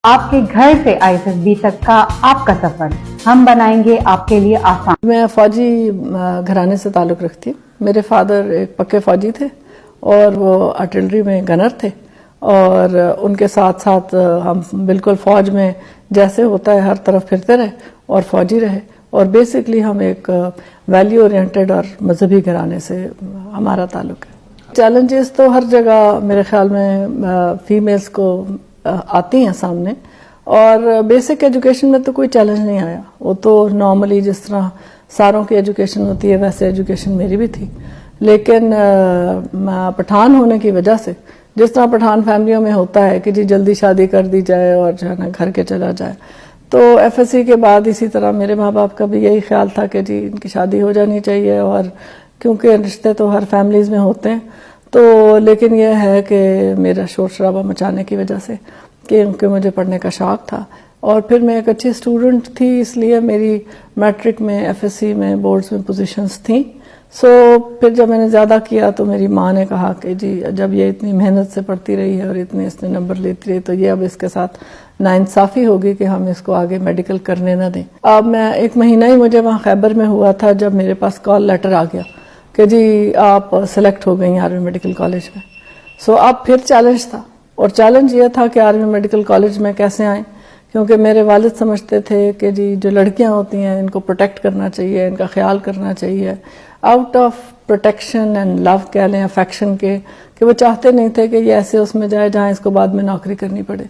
آپ کے گھر سے ISSB تک کا آپ کا سفر ہم بنائیں گے آپ کے لیے آسان۔ میں فوجی گھرانے سے تعلق رکھتی ہوں۔ میرے فادر ایک پکے فوجی تھے اور وہ آرٹلری میں گنر تھے، اور ان کے ساتھ ساتھ ہم بالکل فوج میں جیسے ہوتا ہے ہر طرف پھرتے رہے اور فوجی رہے، اور بیسکلی ہم ایک ویلیو اورینٹڈ اور مذہبی گھرانے سے ہمارا تعلق ہے۔ چیلنجز تو ہر جگہ میرے خیال میں فیمیلز کو آتی ہیں سامنے، اور بیسک ایجوکیشن میں تو کوئی چیلنج نہیں آیا، وہ تو نارملی جس طرح ساروں کی ایجوکیشن ہوتی ہے ویسے ایجوکیشن میری بھی تھی، لیکن پٹھان ہونے کی وجہ سے جس طرح پٹھان فیملیوں میں ہوتا ہے کہ جی جلدی شادی کر دی جائے اور جو ہے نا گھر کے چلا جائے، تو FSC کے بعد اسی طرح میرے ماں باپ کا بھی یہی خیال تھا کہ جی ان کی شادی ہو جانی چاہیے، اور کیونکہ رشتے تو ہر فیملیز میں ہوتے ہیں، تو لیکن یہ ہے کہ میرا شور شرابہ مچانے کی وجہ سے کیونکہ مجھے پڑھنے کا شوق تھا، اور پھر میں ایک اچھی اسٹوڈنٹ تھی، اس لیے میری میٹرک میں FSC میں بورڈز میں پوزیشنز تھیں۔ پھر جب میں نے زیادہ کیا تو میری ماں نے کہا کہ جی جب یہ اتنی محنت سے پڑھتی رہی ہے اور اتنے اس نے نمبر لیتی رہی، تو یہ اب اس کے ساتھ ناانصافی ہوگی کہ ہم اس کو آگے میڈیکل کرنے نہ دیں۔ اب میں ایک مہینہ ہی مجھے وہاں خیبر میں ہوا تھا جب میرے پاس کال لیٹر آ گیا کہ جی آپ سلیکٹ ہو گئی آرمی میڈیکل کالج میں۔ اب پھر چیلنج تھا، اور چیلنج یہ تھا کہ آرمی میڈیکل کالج میں کیسے آئیں، کیونکہ میرے والد سمجھتے تھے کہ جی جو لڑکیاں ہوتی ہیں ان کو پروٹیکٹ کرنا چاہیے، ان کا خیال کرنا چاہیے، آؤٹ آف پروٹیکشن اینڈ لو کہہ لیں، افیکشن کے، کہ وہ چاہتے نہیں تھے کہ یہ ایسے اس میں جائے جہاں اس کو بعد میں نوکری کرنی پڑے۔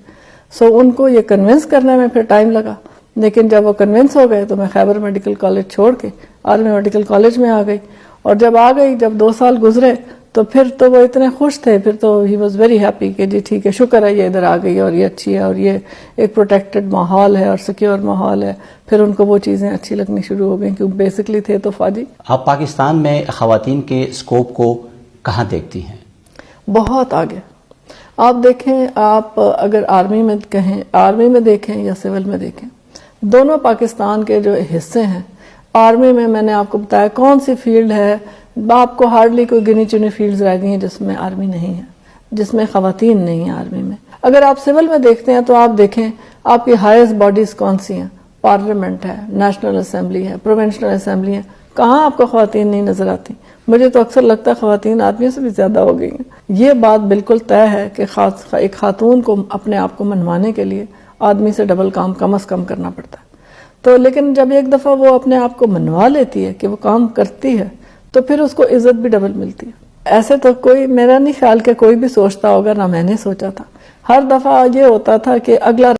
ان کو یہ کنونس کرنے میں پھر ٹائم لگا، لیکن جب وہ کنونس ہو گئے تو میں خیبر میڈیکل کالج چھوڑ کے آرمی میڈیکل کالج میں آ گئی، اور جب آ گئی، جب 2 سال گزرے تو پھر تو وہ اتنے خوش تھے، پھر تو ہی واز ویری ہیپی کہ جی ٹھیک ہے، شکر ہے یہ ادھر آ گئی اور یہ اچھی ہے اور یہ ایک پروٹیکٹڈ ماحول ہے اور سیکیور ماحول ہے۔ پھر ان کو وہ چیزیں اچھی لگنی شروع ہو گئیں کیونکہ بیسکلی تھے تو فوجی۔ آپ پاکستان میں خواتین کے اسکوپ کو کہاں دیکھتی ہیں؟ بہت آگے۔ آپ دیکھیں، آپ اگر آرمی میں کہیں، آرمی میں دیکھیں یا سول میں دیکھیں، دونوں پاکستان کے جو حصے ہیں، آرمی میں نے آپ کو بتایا کون سی فیلڈ ہے، آپ کو ہارڈلی کوئی گنی چنی فیلڈز رہ گئی ہیں جس میں آرمی نہیں ہے، جس میں خواتین نہیں ہیں آرمی میں۔ اگر آپ سول میں دیکھتے ہیں تو آپ دیکھیں آپ کی ہائیسٹ باڈیز کون سی ہیں، پارلیمنٹ ہے، نیشنل اسمبلی ہے، پروونشنل اسمبلی ہے، کہاں آپ کو خواتین نہیں نظر آتی؟ مجھے تو اکثر لگتا ہے خواتین آدمیوں سے بھی زیادہ ہو گئی ہیں۔ یہ بات بالکل طے ہے کہ ایک خاتون کو اپنے آپ کو منوانے کے لیے آدمی سے ڈبل کام کم از کم کرنا پڑتا ہے۔ تو لیکن جب ایک دفعہ وہ اپنے آپ کو منوا لیتی ہے کہ وہ کام کرتی ہے تو پھر اس کو عزت بھی ڈبل ملتی ہے۔ ایسے تو کوئی، میرا نہیں خیال کہ کوئی بھی سوچتا ہوگا، نہ میں نے سوچا تھا۔ ہر دفعہ یہ ہوتا تھا کہ اگلا